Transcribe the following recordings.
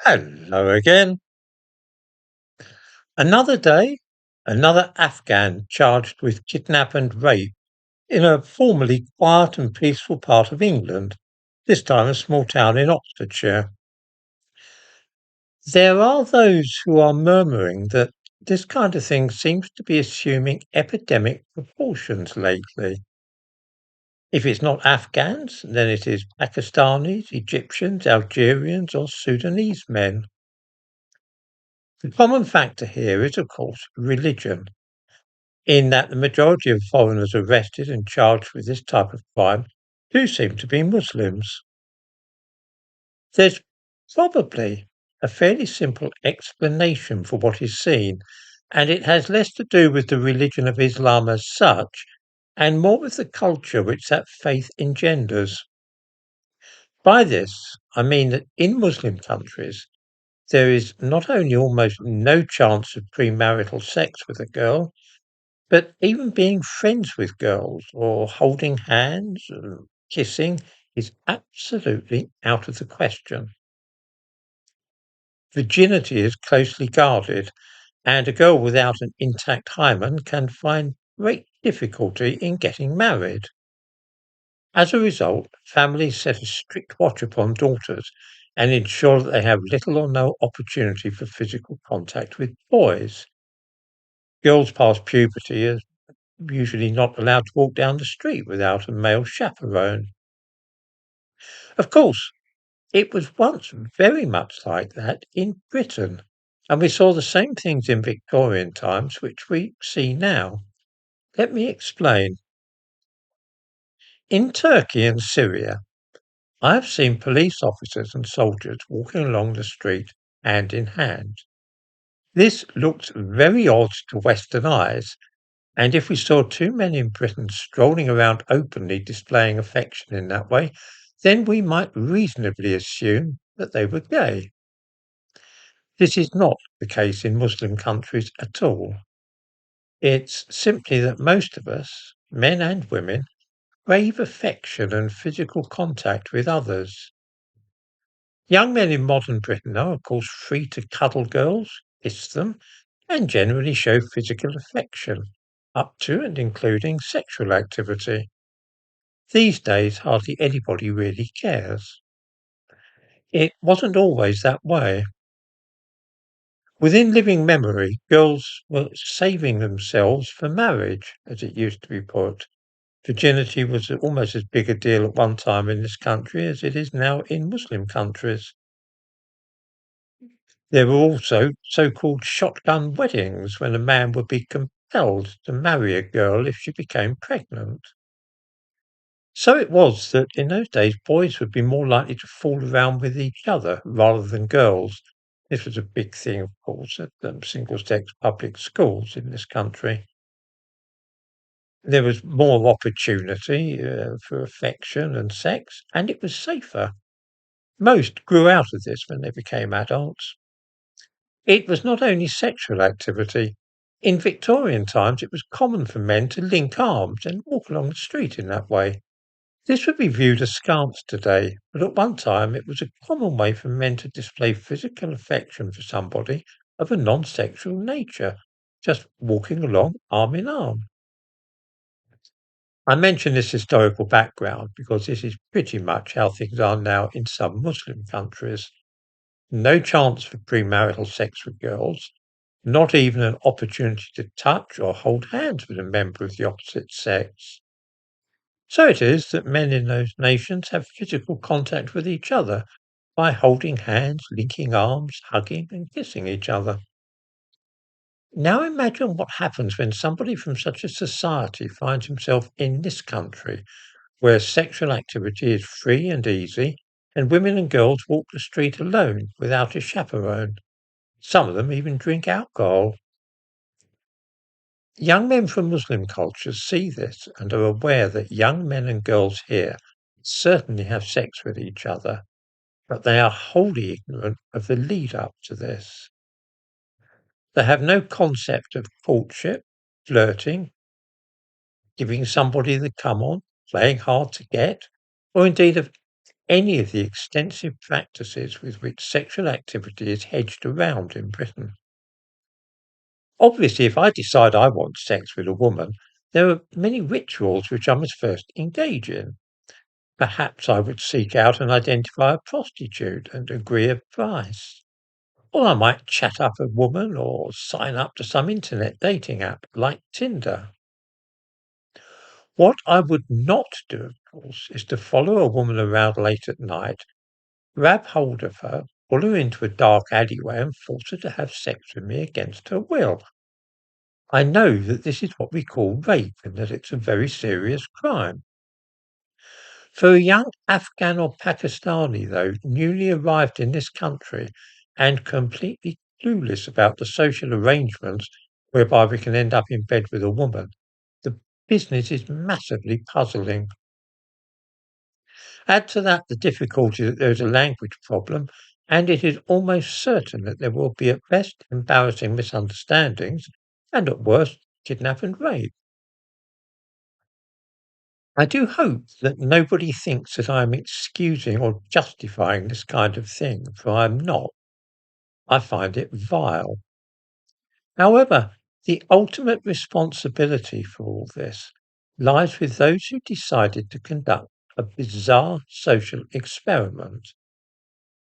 Hello again. Another day, another Afghan charged with kidnap and rape in a formerly quiet and peaceful part of England, this time a small town in Oxfordshire. There are those who are murmuring that this kind of thing seems to be assuming epidemic proportions lately. If it's not Afghans, then it is Pakistanis, Egyptians, Algerians, or Sudanese men. The common factor here is, of course, religion, in that the majority of foreigners arrested and charged with this type of crime do seem to be Muslims. There's probably a fairly simple explanation for what is seen, and it has less to do with the religion of Islam as such, and more with the culture which that faith engenders. By this, I mean that in Muslim countries, there is not only almost no chance of premarital sex with a girl, but even being friends with girls or holding hands and kissing is absolutely out of the question. Virginity is closely guarded, and a girl without an intact hymen can find great difficulty in getting married. As a result, families set a strict watch upon daughters and ensure that they have little or no opportunity for physical contact with boys. Girls past puberty are usually not allowed to walk down the street without a male chaperone. Of course, it was once very much like that in Britain, and we saw the same things in Victorian times which we see now. Let me explain. In Turkey and Syria, I have seen police officers and soldiers walking along the street hand in hand. This looks very odd to Western eyes, and if we saw two men in Britain strolling around openly displaying affection in that way, then we might reasonably assume that they were gay. This is not the case in Muslim countries at all. It's simply that most of us, men and women, crave affection and physical contact with others. Young men in modern Britain are, of course, free to cuddle girls, kiss them, and generally show physical affection, up to and including sexual activity. These days, hardly anybody really cares. It wasn't always that way. Within living memory, girls were saving themselves for marriage, as it used to be put. Virginity was almost as big a deal at one time in this country as it is now in Muslim countries. There were also so-called shotgun weddings when a man would be compelled to marry a girl if she became pregnant. So it was that in those days boys would be more likely to fool around with each other rather than girls. This was a big thing, of course, at single-sex public schools in this country. There was more opportunity for affection and sex, and it was safer. Most grew out of this when they became adults. It was not only sexual activity. In Victorian times, it was common for men to link arms and walk along the street in that way. This would be viewed askance today, but at one time it was a common way for men to display physical affection for somebody of a non-sexual nature, just walking along arm in arm. I mention this historical background because this is pretty much how things are now in some Muslim countries. No chance for premarital sex with girls, not even an opportunity to touch or hold hands with a member of the opposite sex. So it is that men in those nations have physical contact with each other by holding hands, linking arms, hugging and kissing each other. Now imagine what happens when somebody from such a society finds himself in this country, where sexual activity is free and easy, and women and girls walk the street alone without a chaperone. Some of them even drink alcohol. Young men from Muslim cultures see this and are aware that young men and girls here certainly have sex with each other, but they are wholly ignorant of the lead up to this. They have no concept of courtship, flirting, giving somebody the come on, playing hard to get, or indeed of any of the extensive practices with which sexual activity is hedged around in Britain. Obviously, if I decide I want sex with a woman, there are many rituals which I must first engage in. Perhaps I would seek out and identify a prostitute and agree a price. Or I might chat up a woman or sign up to some internet dating app like Tinder. What I would not do, of course, is to follow a woman around late at night, grab hold of her, pull her into a dark alleyway and force her to have sex with me against her will. I know that this is what we call rape and that it's a very serious crime. For a young Afghan or Pakistani, though, newly arrived in this country and completely clueless about the social arrangements whereby we can end up in bed with a woman, the business is massively puzzling. Add to that the difficulty that there is a language problem, and it is almost certain that there will be at best embarrassing misunderstandings and at worst kidnap and rape. I do hope that nobody thinks that I am excusing or justifying this kind of thing, for I am not. I find it vile. However, the ultimate responsibility for all this lies with those who decided to conduct a bizarre social experiment.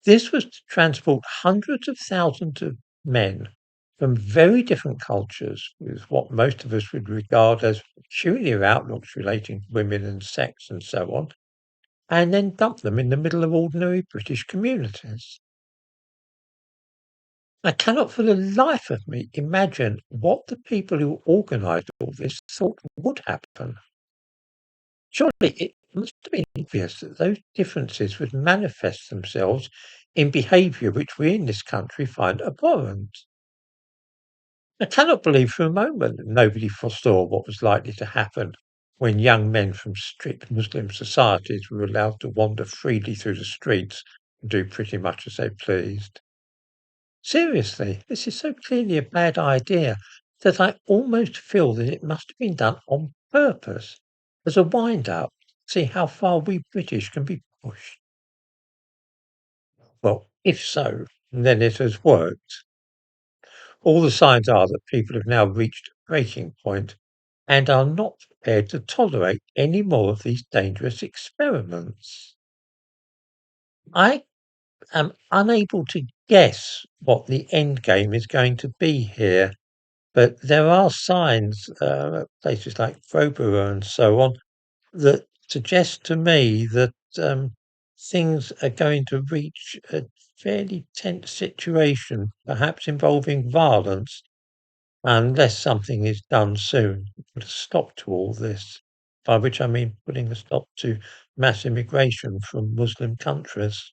This was to transport hundreds of thousands of men from very different cultures with what most of us would regard as peculiar outlooks relating to women and sex and so on, and then dump them in the middle of ordinary British communities. I cannot for the life of me imagine what the people who organised all this thought would happen. Surely it must have been obvious that those differences would manifest themselves in behaviour which we in this country find abhorrent. I cannot believe for a moment that nobody foresaw what was likely to happen when young men from strict Muslim societies were allowed to wander freely through the streets and do pretty much as they pleased. Seriously, this is so clearly a bad idea that I almost feel that it must have been done on purpose as a wind-up, see how far we British can be pushed. Well, if so, then it has worked. All the signs are that people have now reached a breaking point and are not prepared to tolerate any more of these dangerous experiments. I am unable to guess what the end game is going to be here, but there are signs at places like Crowborough and so on that suggest to me that things are going to reach a fairly tense situation, perhaps involving violence, unless something is done soon to put a stop to all this. By which I mean putting a stop to mass immigration from Muslim countries.